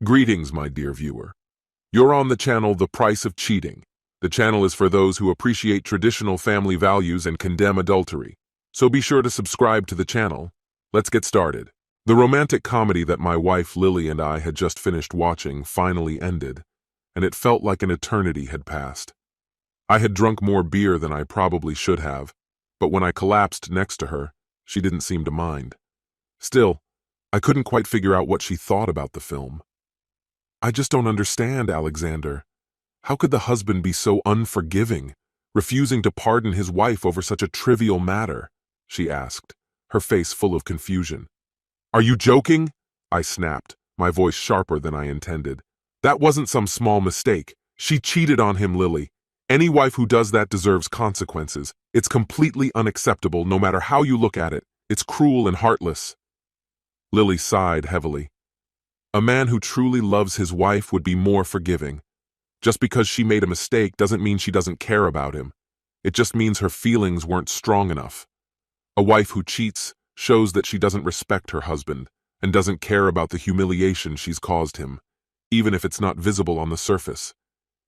Greetings, my dear viewer. You're on the channel The Price of Cheating. The channel is for those who appreciate traditional family values and condemn adultery. So be sure to subscribe to the channel. Let's get started. The romantic comedy that my wife Lily and I had just finished watching finally ended, and it felt like an eternity had passed. I had drunk more beer than I probably should have, but when I collapsed next to her, she didn't seem to mind. Still, I couldn't quite figure out what she thought about the film. "I just don't understand, Alexander. How could the husband be so unforgiving, refusing to pardon his wife over such a trivial matter?" she asked, her face full of confusion. "Are you joking?" I snapped, my voice sharper than I intended. "That wasn't some small mistake. She cheated on him, Lily. Any wife who does that deserves consequences. It's completely unacceptable no matter how you look at it. It's cruel and heartless." Lily sighed heavily. "A man who truly loves his wife would be more forgiving. Just because she made a mistake doesn't mean she doesn't care about him. It just means her feelings weren't strong enough. A wife who cheats shows that she doesn't respect her husband and doesn't care about the humiliation she's caused him, even if it's not visible on the surface.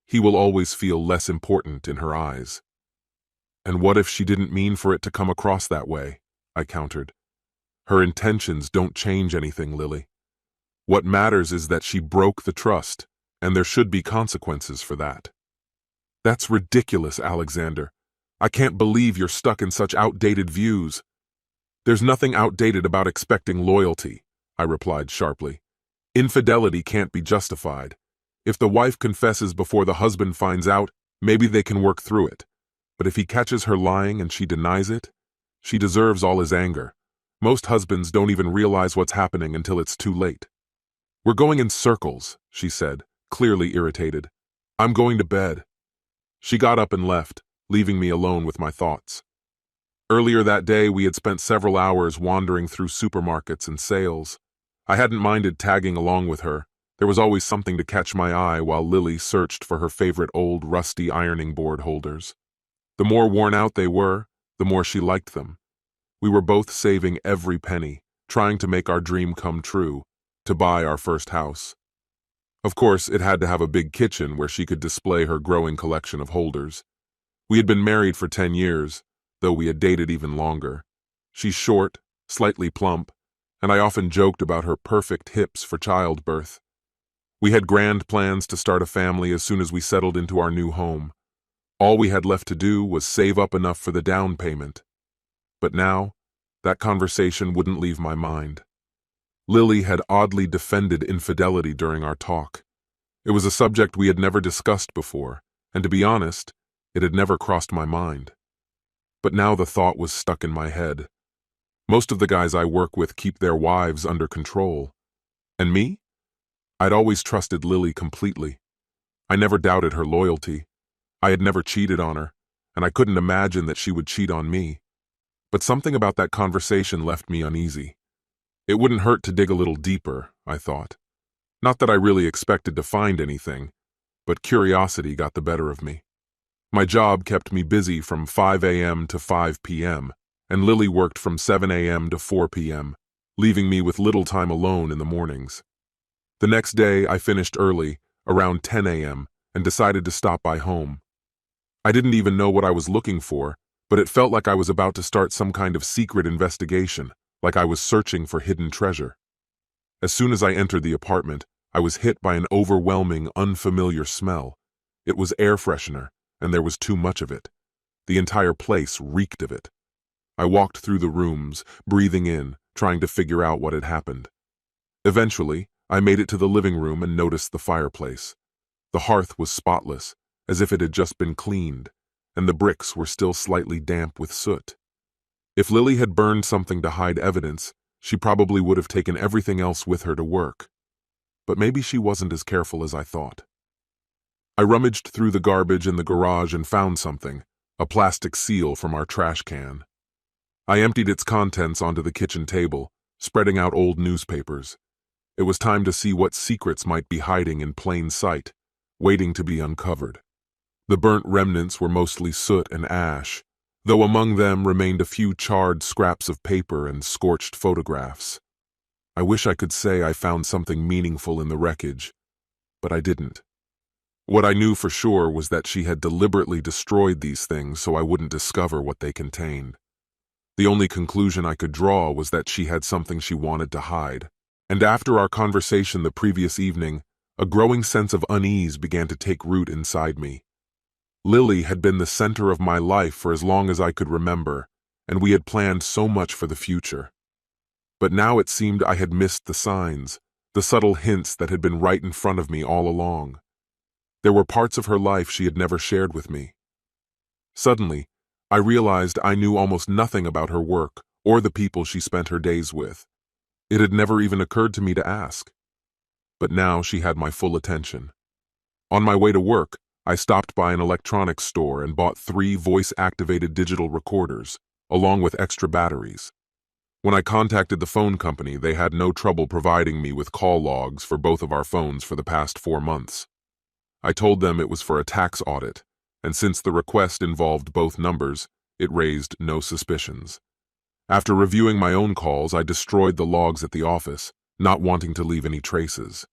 He will always feel less important in her eyes." "And what if she didn't mean for it to come across that way?" I countered. "Her intentions don't change anything, Lily. What matters is that she broke the trust, and there should be consequences for that." "That's ridiculous, Alexander. I can't believe you're stuck in such outdated views." "There's nothing outdated about expecting loyalty," I replied sharply. "Infidelity can't be justified. If the wife confesses before the husband finds out, maybe they can work through it. But if he catches her lying and she denies it, she deserves all his anger. Most husbands don't even realize what's happening until it's too late." "We're going in circles," she said, clearly irritated. "I'm going to bed." She got up and left, leaving me alone with my thoughts. Earlier that day, we had spent several hours wandering through supermarkets and sales. I hadn't minded tagging along with her. There was always something to catch my eye while Lily searched for her favorite old rusty ironing board holders. The more worn out they were, the more she liked them. We were both saving every penny, trying to make our dream come true, to buy our first house. Of course, it had to have a big kitchen where she could display her growing collection of holders. We had been married for 10 years, though we had dated even longer. She's short, slightly plump, and I often joked about her perfect hips for childbirth. We had grand plans to start a family as soon as we settled into our new home. All we had left to do was save up enough for the down payment. But now, that conversation wouldn't leave my mind. Lily had oddly defended infidelity during our talk. It was a subject we had never discussed before, and to be honest, it had never crossed my mind. But now the thought was stuck in my head. Most of the guys I work with keep their wives under control. And me? I'd always trusted Lily completely. I never doubted her loyalty. I had never cheated on her, and I couldn't imagine that she would cheat on me. But something about that conversation left me uneasy. It wouldn't hurt to dig a little deeper, I thought. Not that I really expected to find anything, but curiosity got the better of me. My job kept me busy from 5 a.m. to 5 p.m., and Lily worked from 7 a.m. to 4 p.m., leaving me with little time alone in the mornings. The next day, I finished early, around 10 a.m., and decided to stop by home. I didn't even know what I was looking for, but it felt like I was about to start some kind of secret investigation, like I was searching for hidden treasure. As soon as I entered the apartment, I was hit by an overwhelming, unfamiliar smell. It was air freshener, and there was too much of it. The entire place reeked of it. I walked through the rooms, breathing in, trying to figure out what had happened. Eventually, I made it to the living room and noticed the fireplace. The hearth was spotless, as if it had just been cleaned, and the bricks were still slightly damp with soot. If Lily had burned something to hide evidence, she probably would have taken everything else with her to work. But maybe she wasn't as careful as I thought. I rummaged through the garbage in the garage and found something, a plastic seal from our trash can. I emptied its contents onto the kitchen table, spreading out old newspapers. It was time to see what secrets might be hiding in plain sight, waiting to be uncovered. The burnt remnants were mostly soot and ash, though among them remained a few charred scraps of paper and scorched photographs. I wish I could say I found something meaningful in the wreckage, but I didn't. What I knew for sure was that she had deliberately destroyed these things so I wouldn't discover what they contained. The only conclusion I could draw was that she had something she wanted to hide. And after our conversation the previous evening, a growing sense of unease began to take root inside me. Lily had been the center of my life for as long as I could remember, and we had planned so much for the future. But now it seemed I had missed the signs, the subtle hints that had been right in front of me all along. There were parts of her life she had never shared with me. Suddenly, I realized I knew almost nothing about her work or the people she spent her days with. It had never even occurred to me to ask. But now she had my full attention. On my way to work, I stopped by an electronics store and bought 3 voice-activated digital recorders, along with extra batteries. When I contacted the phone company, they had no trouble providing me with call logs for both of our phones for the past 4 months. I told them it was for a tax audit, and since the request involved both numbers, it raised no suspicions. After reviewing my own calls, I destroyed the logs at the office, not wanting to leave any traces.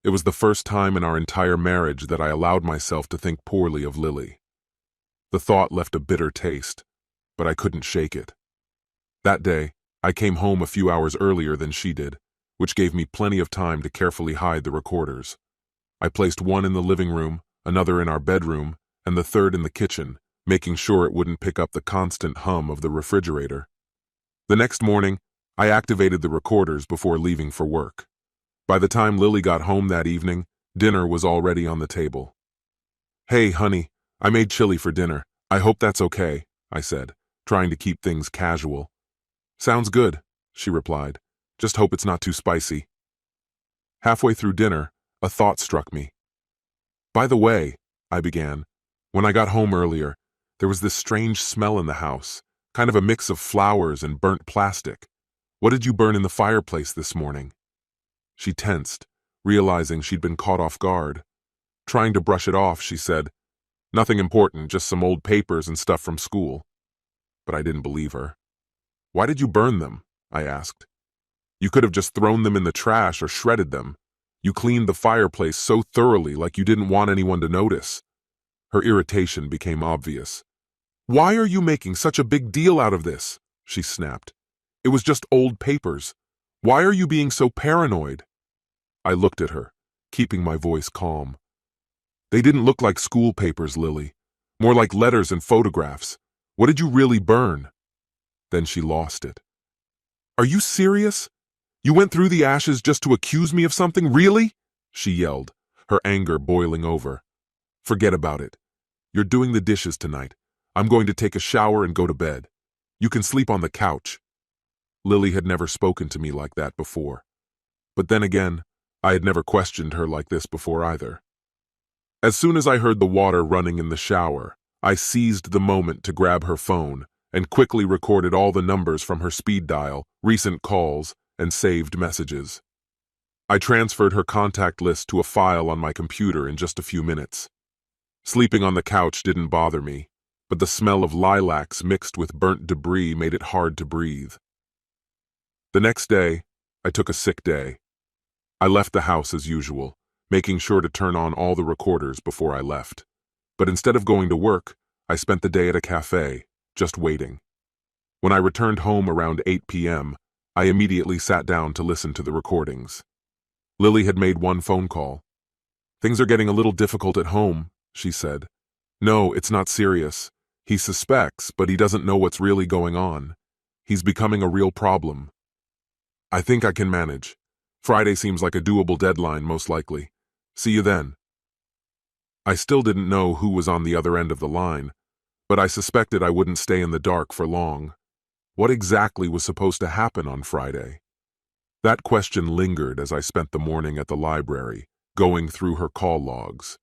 It was the first time in our entire marriage that I allowed myself to think poorly of Lily. The thought left a bitter taste, but I couldn't shake it. That day, I came home a few hours earlier than she did, which gave me plenty of time to carefully hide the recorders. I placed one in the living room, another in our bedroom, and the third in the kitchen, making sure it wouldn't pick up the constant hum of the refrigerator. The next morning, I activated the recorders before leaving for work. By the time Lily got home that evening, dinner was already on the table. "Hey, honey, I made chili for dinner. I hope that's okay," I said, trying to keep things casual. "Sounds good," she replied. "Just hope it's not too spicy." Halfway through dinner, a thought struck me. "By the way," I began, "when I got home earlier, there was this strange smell in the house, kind of a mix of flowers and burnt plastic. What did you burn in the fireplace this morning?" She tensed, realizing she'd been caught off guard. Trying to brush it off, she said, "Nothing important, just some old papers and stuff from school." But I didn't believe her. "Why did you burn them?" I asked. "You could have just thrown them in the trash or shredded them. You cleaned the fireplace so thoroughly, like you didn't want anyone to notice." Her irritation became obvious. "Why are you making such a big deal out of this?" she snapped. "It was just old papers. Why are you being so paranoid?" I looked at her, keeping my voice calm. "They didn't look like school papers, Lily. More like letters and photographs. What did you really burn?" Then she lost it. "Are you serious? You went through the ashes just to accuse me of something, really?" she yelled, her anger boiling over. "Forget about it. You're doing the dishes tonight. I'm going to take a shower and go to bed. You can sleep on the couch." Lily had never spoken to me like that before. But then again, I had never questioned her like this before either. As soon as I heard the water running in the shower, I seized the moment to grab her phone and quickly recorded all the numbers from her speed dial, recent calls, and saved messages. I transferred her contact list to a file on my computer in just a few minutes. Sleeping on the couch didn't bother me, but the smell of lilacs mixed with burnt debris made it hard to breathe. The next day, I took a sick day. I left the house as usual, making sure to turn on all the recorders before I left. But instead of going to work, I spent the day at a cafe, just waiting. When I returned home around 8 p.m., I immediately sat down to listen to the recordings. Lily had made one phone call. "Things are getting a little difficult at home," she said. "No, it's not serious. He suspects, but he doesn't know what's really going on. He's becoming a real problem. I think I can manage. Friday seems like a doable deadline, most likely. See you then." I still didn't know who was on the other end of the line, but I suspected I wouldn't stay in the dark for long. What exactly was supposed to happen on Friday? That question lingered as I spent the morning at the library, going through her call logs.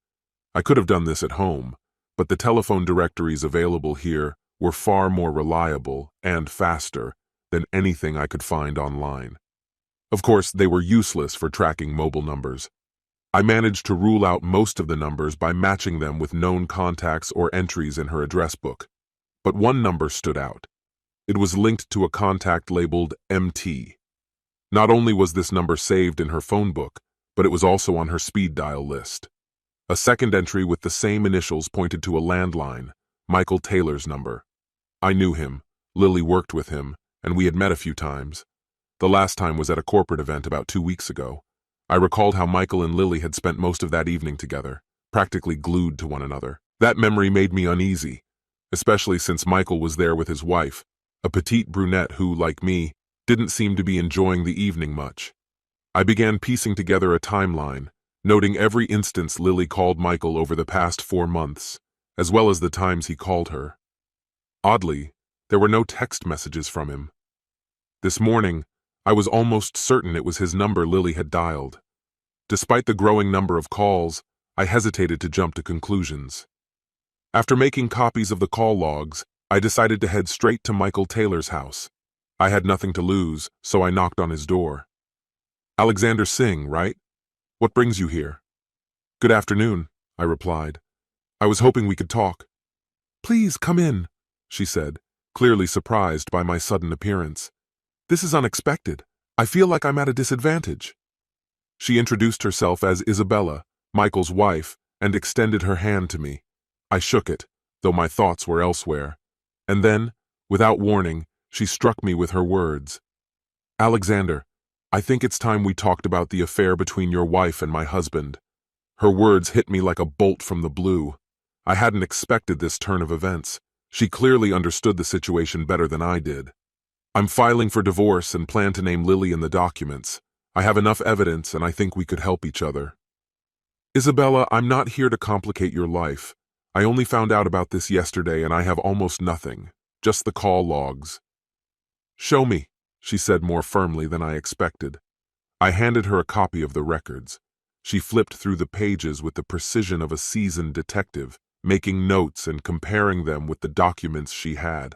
I could have done this at home, but the telephone directories available here were far more reliable and faster than anything I could find online. Of course, they were useless for tracking mobile numbers. I managed to rule out most of the numbers by matching them with known contacts or entries in her address book. But one number stood out. It was linked to a contact labeled MT. Not only was this number saved in her phone book, but it was also on her speed dial list. A second entry with the same initials pointed to a landline, Michael Taylor's number. I knew him, Lily worked with him, and we had met a few times. The last time was at a corporate event about 2 weeks ago. I recalled how Michael and Lily had spent most of that evening together, practically glued to one another. That memory made me uneasy, especially since Michael was there with his wife, a petite brunette who, like me, didn't seem to be enjoying the evening much. I began piecing together a timeline, noting every instance Lily called Michael over the past 4 months, as well as the times he called her. Oddly, there were no text messages from him. This morning, I was almost certain it was his number Lily had dialed. Despite the growing number of calls, I hesitated to jump to conclusions. After making copies of the call logs, I decided to head straight to Michael Taylor's house. I had nothing to lose, so I knocked on his door. "Alexander Singh, right? What brings you here?" "Good afternoon," I replied. "I was hoping we could talk." "Please come in," she said, clearly surprised by my sudden appearance. "This is unexpected. I feel like I'm at a disadvantage." She introduced herself as Isabella, Michael's wife, and extended her hand to me. I shook it, though my thoughts were elsewhere. And then, without warning, she struck me with her words. "Alexander, I think it's time we talked about the affair between your wife and my husband." Her words hit me like a bolt from the blue. I hadn't expected this turn of events. She clearly understood the situation better than I did. "I'm filing for divorce and plan to name Lily in the documents. I have enough evidence and I think we could help each other." "Isabella, I'm not here to complicate your life. I only found out about this yesterday and I have almost nothing, just the call logs." "Show me," she said more firmly than I expected. I handed her a copy of the records. She flipped through the pages with the precision of a seasoned detective, making notes and comparing them with the documents she had.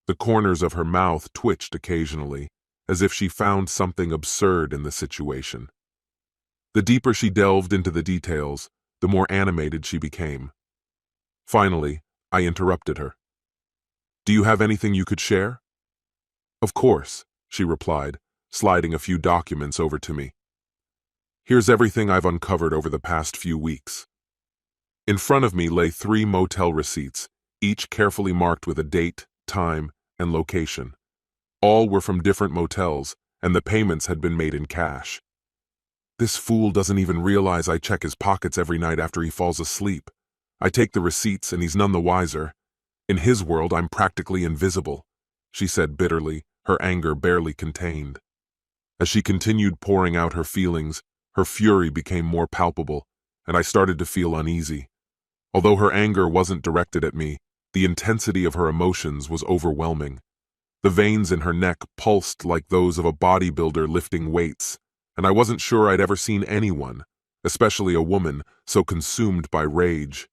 The corners of her mouth twitched occasionally, as if she found something absurd in the situation. The deeper she delved into the details, the more animated she became. Finally, I interrupted her. "Do you have anything you could share?" "Of course," she replied, sliding a few documents over to me. "Here's everything I've uncovered over the past few weeks." In front of me lay 3 motel receipts, each carefully marked with a date, time, and location. All were from different motels, and the payments had been made in cash. "This fool doesn't even realize I check his pockets every night after he falls asleep. I take the receipts and he's none the wiser. In his world, I'm practically invisible," she said bitterly, her anger barely contained. As she continued pouring out her feelings, her fury became more palpable, and I started to feel uneasy. Although her anger wasn't directed at me, the intensity of her emotions was overwhelming. The veins in her neck pulsed like those of a bodybuilder lifting weights, and I wasn't sure I'd ever seen anyone, especially a woman, so consumed by rage.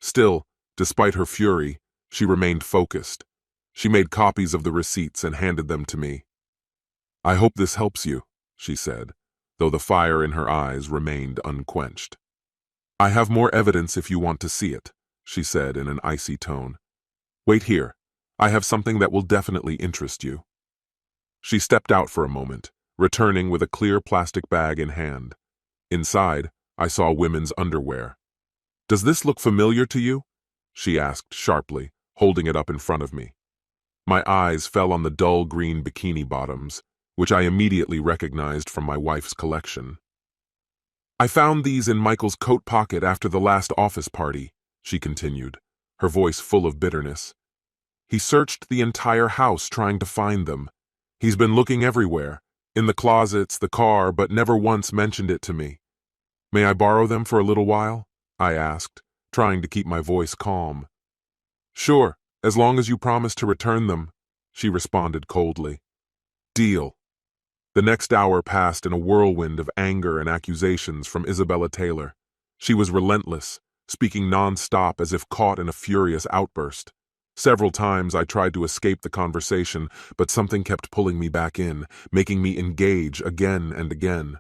Still, despite her fury, she remained focused. She made copies of the receipts and handed them to me. "I hope this helps you," she said, though the fire in her eyes remained unquenched. "I have more evidence if you want to see it," she said in an icy tone. "Wait here. I have something that will definitely interest you." She stepped out for a moment, returning with a clear plastic bag in hand. Inside, I saw women's underwear. "Does this look familiar to you?" she asked sharply, holding it up in front of me. My eyes fell on the dull green bikini bottoms, which I immediately recognized from my wife's collection. "I found these in Michael's coat pocket after the last office party," she continued, her voice full of bitterness. "He searched the entire house trying to find them. He's been looking everywhere, in the closets, the car, but never once mentioned it to me. May I borrow them for a little while?" I asked, trying to keep my voice calm. "Sure, as long as you promise to return them," she responded coldly. "Deal." The next hour passed in a whirlwind of anger and accusations from Isabella Taylor. She was relentless, speaking non-stop as if caught in a furious outburst. Several times I tried to escape the conversation, but something kept pulling me back in, making me engage again and again.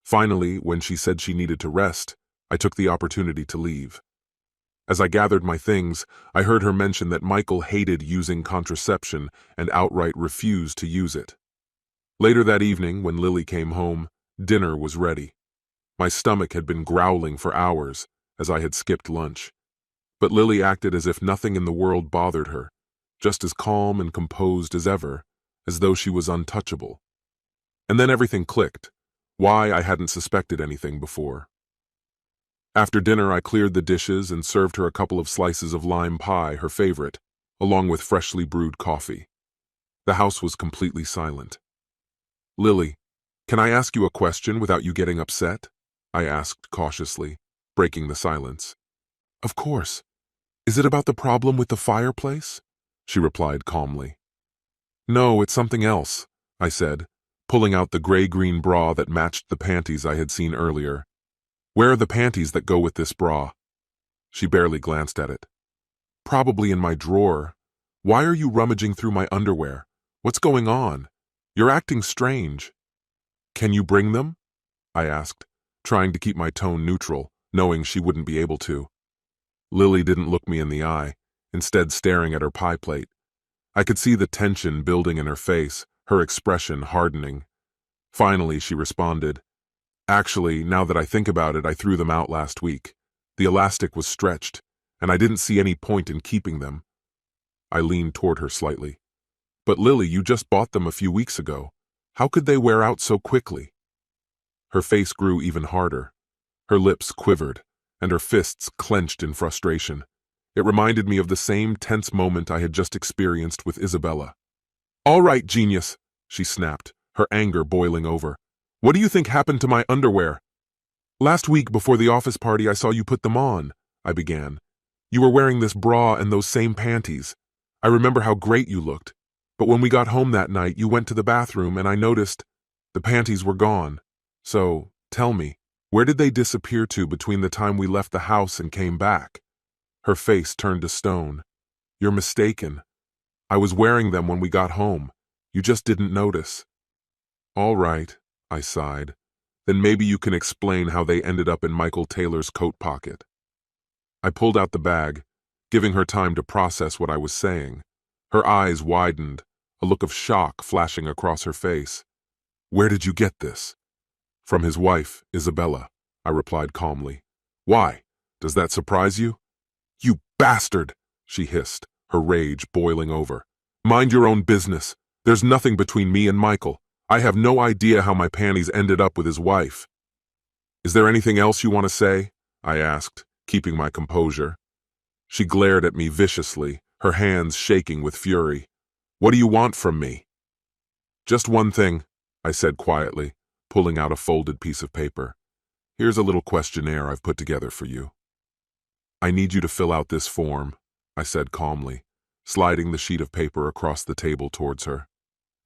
Finally, when she said she needed to rest, I took the opportunity to leave. As I gathered my things, I heard her mention that Michael hated using contraception and outright refused to use it. Later that evening, when Lily came home, dinner was ready. My stomach had been growling for hours, as I had skipped lunch. But Lily acted as if nothing in the world bothered her, just as calm and composed as ever, as though she was untouchable. And then everything clicked, why I hadn't suspected anything before. After dinner, I cleared the dishes and served her a couple of slices of lime pie, her favorite, along with freshly brewed coffee. The house was completely silent. "Lily, can I ask you a question without you getting upset?" I asked cautiously, breaking the silence. "Of course. Is it about the problem with the fireplace?" she replied calmly. "No, it's something else," I said, pulling out the gray-green bra that matched the panties I had seen earlier. "Where are the panties that go with this bra?" She barely glanced at it. "Probably in my drawer. Why are you rummaging through my underwear? What's going on? You're acting strange." "Can you bring them?" I asked, trying to keep my tone neutral, knowing she wouldn't be able to. Lily didn't look me in the eye, instead staring at her pie plate. I could see the tension building in her face, her expression hardening. Finally, she responded, "Actually, now that I think about it, I threw them out last week. The elastic was stretched, and I didn't see any point in keeping them." I leaned toward her slightly. "But Lily, you just bought them a few weeks ago. How could they wear out so quickly?" Her face grew even harder. Her lips quivered, and her fists clenched in frustration. It reminded me of the same tense moment I had just experienced with Isabella. "All right, genius," she snapped, her anger boiling over. "What do you think happened to my underwear?" "Last week before the office party I saw you put them on," I began. "You were wearing this bra and those same panties. I remember how great you looked. But when we got home that night, you went to the bathroom and I noticed the panties were gone. So, tell me, where did they disappear to between the time we left the house and came back?" Her face turned to stone. "You're mistaken. I was wearing them when we got home. You just didn't notice." "All right," I sighed. "Then maybe you can explain how they ended up in Michael Taylor's coat pocket." I pulled out the bag, giving her time to process what I was saying. Her eyes widened, a look of shock flashing across her face. "Where did you get this?" "From his wife, Isabella," I replied calmly. "Why? Does that surprise you?" "You bastard!" she hissed, her rage boiling over. "Mind your own business. There's nothing between me and Michael. I have no idea how my panties ended up with his wife." "Is there anything else you want to say?" I asked, keeping my composure. She glared at me viciously, her hands shaking with fury. "What do you want from me?" "Just one thing," I said quietly, pulling out a folded piece of paper. "Here's a little questionnaire I've put together for you. I need you to fill out this form," I said calmly, sliding the sheet of paper across the table towards her.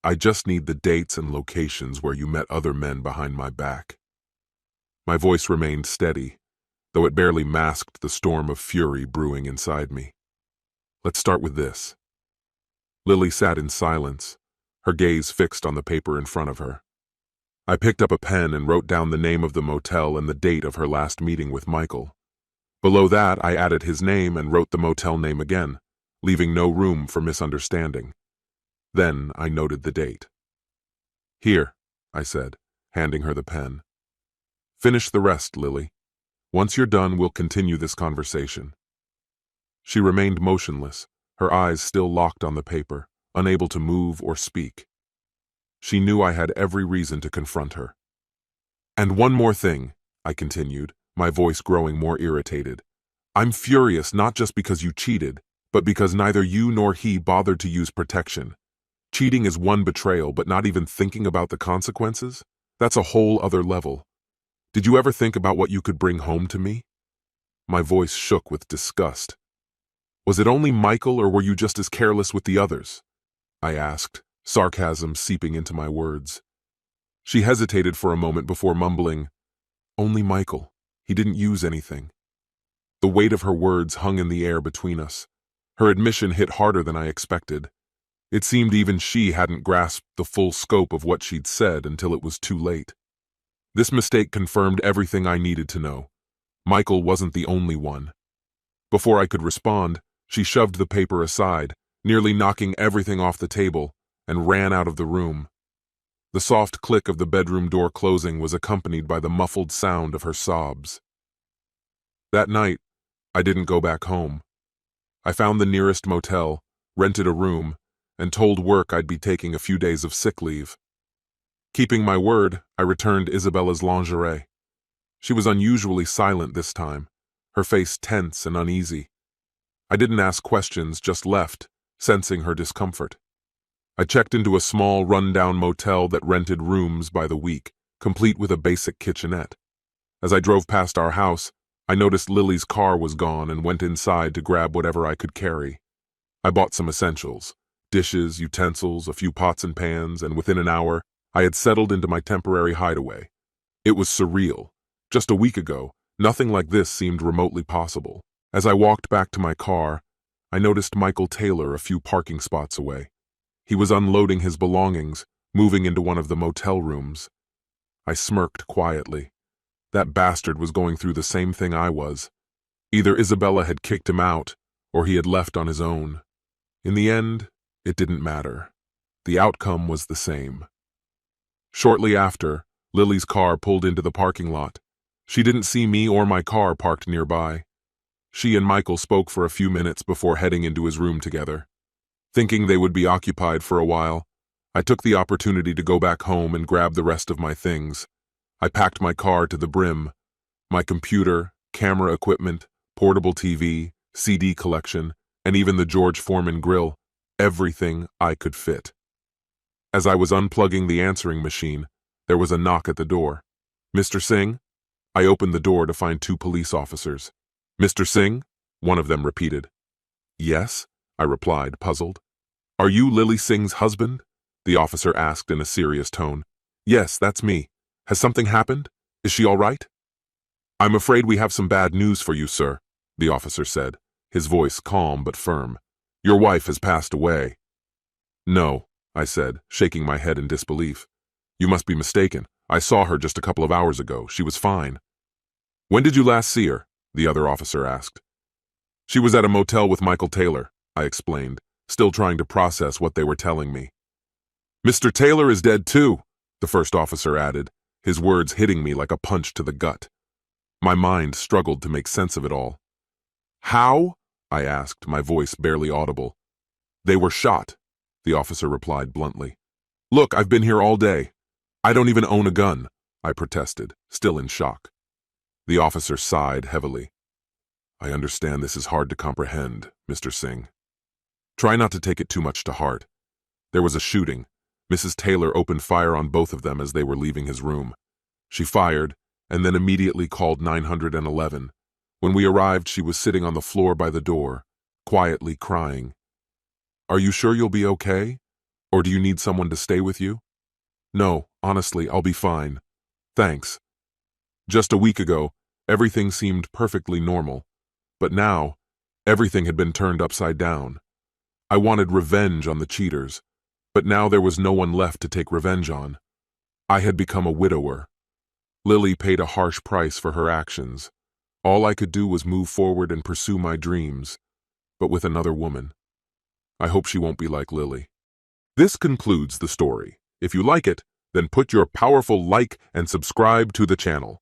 "I just need the dates and locations where you met other men behind my back." My voice remained steady, though it barely masked the storm of fury brewing inside me. "Let's start with this." Lily sat in silence, her gaze fixed on the paper in front of her. I picked up a pen and wrote down the name of the motel and the date of her last meeting with Michael. Below that, I added his name and wrote the motel name again, leaving no room for misunderstanding. Then I noted the date. "Here," I said, handing her the pen. "Finish the rest, Lily. Once you're done, we'll continue this conversation." She remained motionless, her eyes still locked on the paper, unable to move or speak. She knew I had every reason to confront her. "And one more thing," I continued, my voice growing more irritated. "I'm furious not just because you cheated, but because neither you nor he bothered to use protection. Cheating is one betrayal, but not even thinking about the consequences? That's a whole other level. Did you ever think about what you could bring home to me?" My voice shook with disgust. "Was it only Michael, or were you just as careless with the others?" I asked, sarcasm seeping into my words. She hesitated for a moment before mumbling, "Only Michael. He didn't use anything." The weight of her words hung in the air between us. Her admission hit harder than I expected. It seemed even she hadn't grasped the full scope of what she'd said until it was too late. This mistake confirmed everything I needed to know. Michael wasn't the only one. Before I could respond, she shoved the paper aside, nearly knocking everything off the table, and ran out of the room. The soft click of the bedroom door closing was accompanied by the muffled sound of her sobs. That night, I didn't go back home. I found the nearest motel, rented a room, and told work I'd be taking a few days of sick leave. Keeping my word, I returned Isabella's lingerie. She was unusually silent this time, her face tense and uneasy. I didn't ask questions, just left, sensing her discomfort. I checked into a small, run-down motel that rented rooms by the week, complete with a basic kitchenette. As I drove past our house, I noticed Lily's car was gone and went inside to grab whatever I could carry. I bought some essentials, dishes, utensils, a few pots and pans, and within an hour, I had settled into my temporary hideaway. It was surreal. Just a week ago, nothing like this seemed remotely possible. As I walked back to my car, I noticed Michael Taylor a few parking spots away. He was unloading his belongings, moving into one of the motel rooms. I smirked quietly. That bastard was going through the same thing I was. Either Isabella had kicked him out, or he had left on his own. In the end, it didn't matter. The outcome was the same. Shortly after, Lily's car pulled into the parking lot. She didn't see me or my car parked nearby. She and Michael spoke for a few minutes before heading into his room together. Thinking they would be occupied for a while, I took the opportunity to go back home and grab the rest of my things. I packed my car to the brim. My computer, camera equipment, portable TV, CD collection, and even the George Foreman grill, everything I could fit. As I was unplugging the answering machine, there was a knock at the door. "Mr. Singh?" I opened the door to find 2 police officers. "Mr. Singh?" one of them repeated. "Yes," I replied, puzzled. "Are you Lily Singh's husband?" the officer asked in a serious tone. "Yes, that's me. Has something happened? Is she all right?" "I'm afraid we have some bad news for you, sir," the officer said, his voice calm but firm. "Your wife has passed away." "No," I said, shaking my head in disbelief. "You must be mistaken. I saw her just a couple of hours ago. She was fine." "When did you last see her?" the other officer asked. "She was at a motel with Michael Taylor," I explained, still trying to process what they were telling me. "Mr. Taylor is dead too," the first officer added, his words hitting me like a punch to the gut. My mind struggled to make sense of it all. "How?" I asked, my voice barely audible. "They were shot," the officer replied bluntly. "Look, I've been here all day. I don't even own a gun," I protested, still in shock. The officer sighed heavily. "I understand this is hard to comprehend, Mr. Singh. Try not to take it too much to heart. There was a shooting. Mrs. Taylor opened fire on both of them as they were leaving his room. She fired, and then immediately called 911. When we arrived, she was sitting on the floor by the door, quietly crying. Are you sure you'll be okay? Or do you need someone to stay with you? No, honestly, I'll be fine. Thanks. Just a week ago, everything seemed perfectly normal. But now, everything had been turned upside down. I wanted revenge on the cheaters, but now there was no one left to take revenge on. I had become a widower. Lily paid a harsh price for her actions. All I could do was move forward and pursue my dreams, but with another woman. I hope she won't be like Lily. This concludes the story. If you like it, then put your powerful like and subscribe to the channel.